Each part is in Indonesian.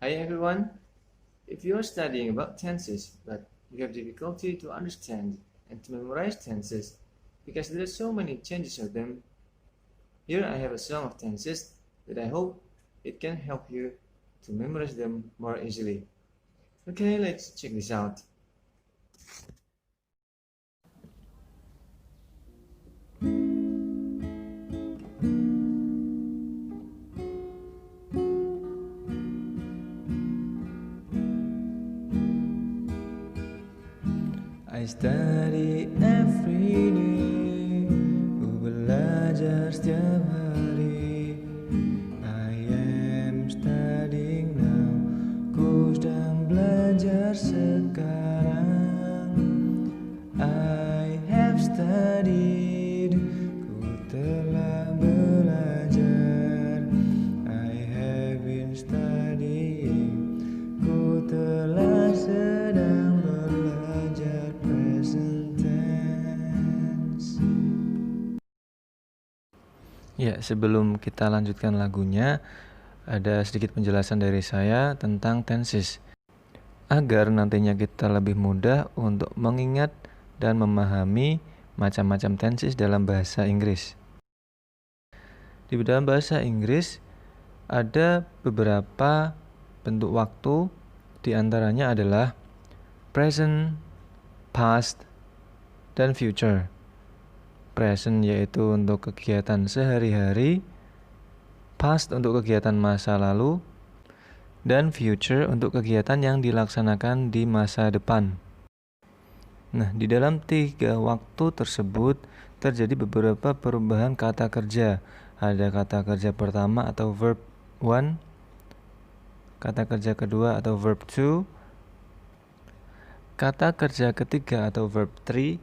Hi everyone. If you are studying about tenses but you have difficulty to understand and to memorize tenses because there are so many changes of them, here I have a song of tenses that I hope it can help you to memorize them more easily. Okay, let's check this out. I study every day, ku belajar setiap hari. I am studying now, ku sedang belajar sekarang. I have studied, ku telah belajar. I have been studying, ku telah sedang belajar present tense. Ya, sebelum kita lanjutkan lagunya, ada sedikit penjelasan dari saya tentang tenses, agar nantinya kita lebih mudah untuk mengingat dan memahami macam-macam tenses dalam bahasa Inggris. Di dalam bahasa Inggris ada beberapa bentuk waktu, di antaranya adalah present, past, dan future. Present yaitu untuk kegiatan sehari-hari, past untuk kegiatan masa lalu, dan future untuk kegiatan yang dilaksanakan di masa depan. Nah, di dalam 3 waktu tersebut terjadi beberapa perubahan kata kerja. Ada kata kerja pertama atau verb 1, kata kerja kedua atau verb 2, kata kerja ketiga atau verb 3,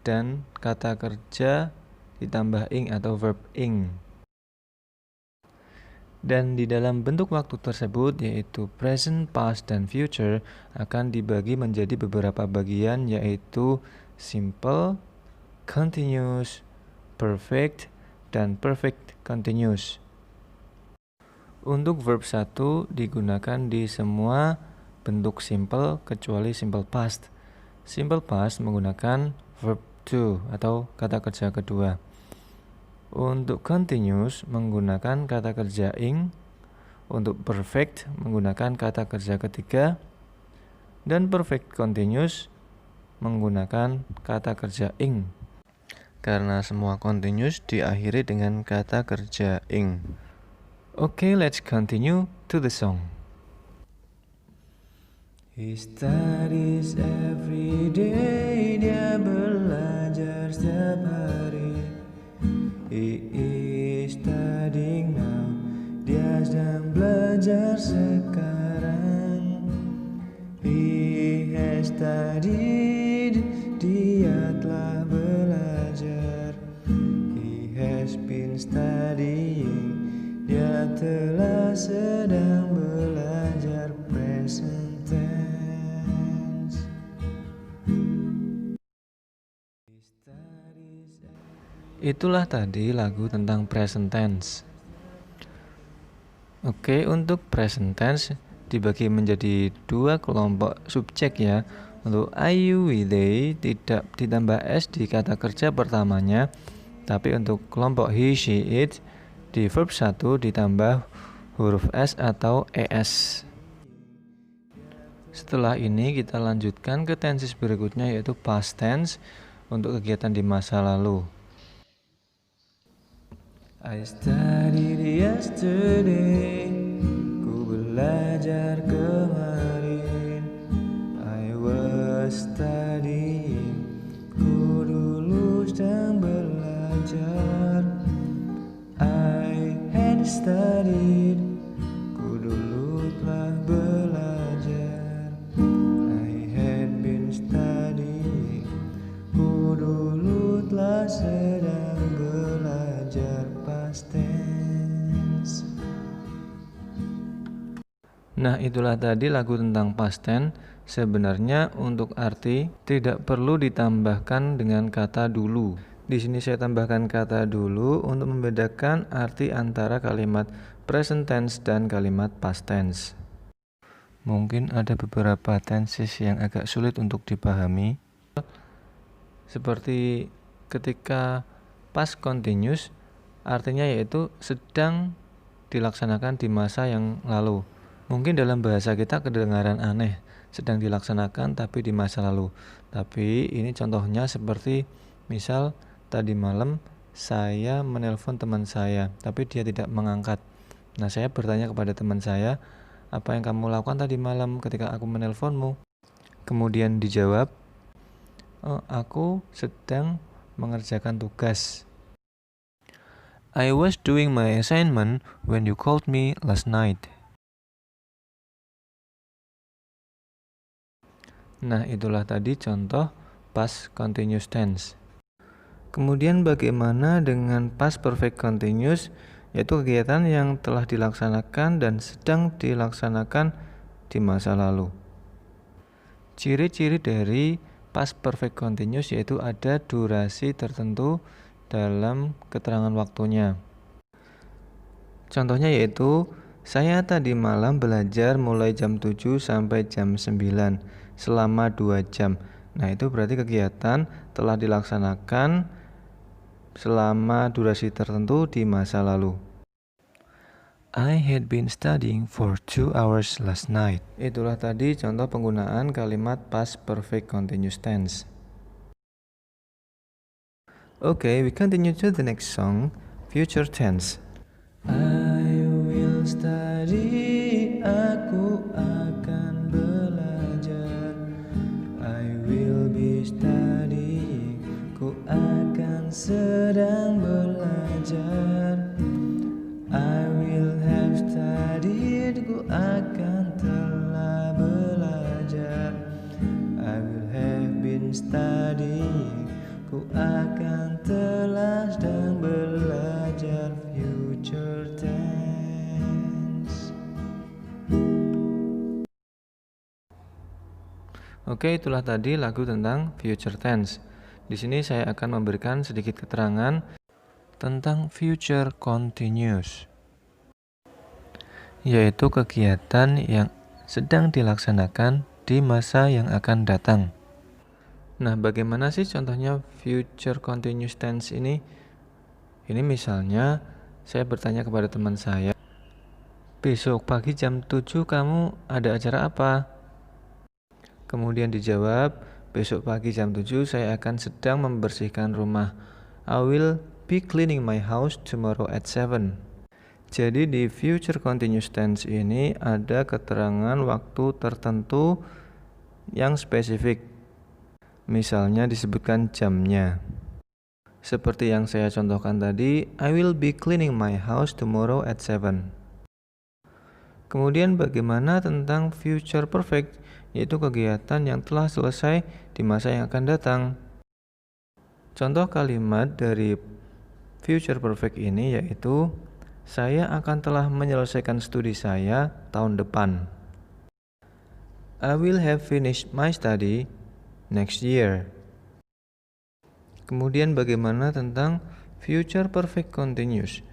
dan kata kerja ditambah ing atau verb ing. Dan di dalam bentuk waktu tersebut, yaitu present, past, dan future, akan dibagi menjadi beberapa bagian, yaitu simple, continuous, perfect, dan perfect continuous. Untuk verb 1 digunakan di semua bentuk simple kecuali simple past. Simple past menggunakan verb 2 atau kata kerja kedua. Untuk continuous menggunakan kata kerja ing, untuk perfect menggunakan kata kerja ketiga, dan perfect continuous menggunakan kata kerja ing. Karena semua continuous diakhiri dengan kata kerja ing. Okay, let's continue to the song. He studies every day, dia belajar setiap hari. He is studying now, dia sedang belajar sekarang. He has studied, dia telah belajar. He has been studying, dia telah sedang belajar present tense. Itulah tadi lagu tentang present tense. Oke, untuk present tense dibagi menjadi 2 kelompok subjek ya. Untuk I, you, we, they tidak ditambah s di kata kerja pertamanya, tapi untuk kelompok he, she, it di verb 1 ditambah huruf s atau es. Setelah ini kita lanjutkan ke tenses berikutnya, yaitu past tense untuk kegiatan di masa lalu. I studied yesterday, ku belajar kemarin. I was studying, ku dulu sedang belajar. I had studied, ku dulu telah belajar. I had been studying, ku dulu telah sedang belajar past tense. Nah, itulah tadi lagu tentang past tense. Sebenarnya untuk arti tidak perlu ditambahkan dengan kata dulu. Di sini saya tambahkan kata dulu untuk membedakan arti antara kalimat present tense dan kalimat past tense. mungkin ada beberapa tenses yang agak sulit untuk dipahami. Seperti ketika past continuous, artinya yaitu sedang dilaksanakan di masa yang lalu. Mungkin dalam bahasa kita kedengaran aneh, sedang dilaksanakan tapi di masa lalu. Tapi ini contohnya seperti misal tadi malam saya menelpon teman saya, tapi dia tidak mengangkat. Nah, saya bertanya kepada teman saya, apa yang kamu lakukan tadi malam ketika aku menelponmu? Kemudian dijawab, oh, aku sedang mengerjakan tugas. I was doing my assignment when you called me last night. Nah, itulah tadi contoh past continuous tense. Kemudian bagaimana dengan past perfect continuous, yaitu kegiatan yang telah dilaksanakan dan sedang dilaksanakan di masa lalu. Ciri-ciri dari past perfect continuous yaitu ada durasi tertentu dalam keterangan waktunya. Contohnya yaitu, saya tadi malam belajar mulai jam 7 sampai jam 9 selama 2 jam. Nah, itu berarti kegiatan telah dilaksanakan selama durasi tertentu di masa lalu. I had been studying for 2 hours last night. Itulah tadi contoh penggunaan kalimat past perfect continuous tense. Okay, we continue to the next song, future tense. I will study, aku akan belajar. I will be studying, ku akan sedang belajar. I will have studied, ku akan telah belajar. I will have been studying, ku akan telah sedang belajar. Future tense. Oke, itulah tadi lagu tentang future tense. Di sini saya akan memberikan sedikit keterangan tentang future continuous, yaitu kegiatan yang sedang dilaksanakan di masa yang akan datang. Nah, bagaimana sih contohnya future continuous tense ini? Ini misalnya saya bertanya kepada teman saya, besok pagi jam 7 kamu ada acara apa? Kemudian dijawab, besok pagi jam 7 saya akan sedang membersihkan rumah. I will be cleaning my house tomorrow at 7. Jadi di future continuous tense ini ada keterangan waktu tertentu yang spesifik. Misalnya disebutkan jamnya. Seperti yang saya contohkan tadi, I will be cleaning my house tomorrow at 7. Kemudian bagaimana tentang future perfect, yaitu kegiatan yang telah selesai di masa yang akan datang. Contoh kalimat dari future perfect ini yaitu, saya akan telah menyelesaikan studi saya tahun depan. I will have finished my study next year. Kemudian bagaimana tentang future perfect continuous,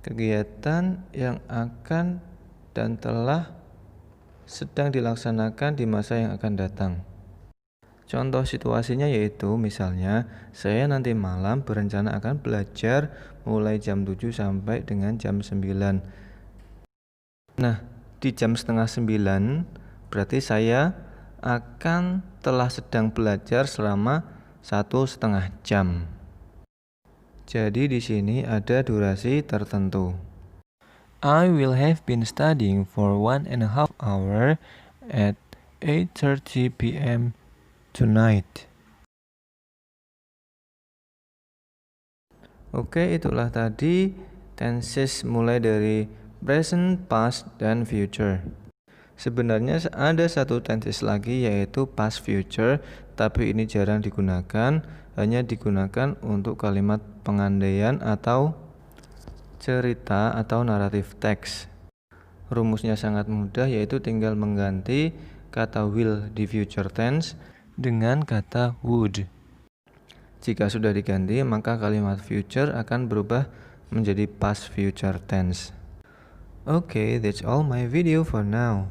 kegiatan yang akan dan telah sedang dilaksanakan di masa yang akan datang. Contoh situasinya yaitu misalnya saya nanti malam berencana akan belajar mulai jam 7 sampai dengan jam 9. Nah, di jam setengah 9 berarti saya akan telah sedang belajar selama 1,5 jam. Jadi di sini ada durasi tertentu. I will have been studying for 1.5 hours at 8:30 p.m. tonight. Oke, itulah tadi tenses mulai dari present, past, dan future. Sebenarnya ada satu tenses lagi yaitu past future, tapi ini jarang digunakan, hanya digunakan untuk kalimat pengandaian atau cerita atau naratif teks. Rumusnya sangat mudah, yaitu tinggal mengganti kata will di future tense dengan kata would. Jika sudah diganti, maka kalimat future akan berubah menjadi past future tense. Okay, that's all my video for now.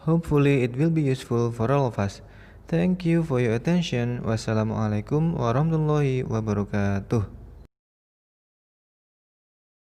Hopefully it will be useful for all of us. Thank you for your attention. Wassalamualaikum warahmatullahi wabarakatuh.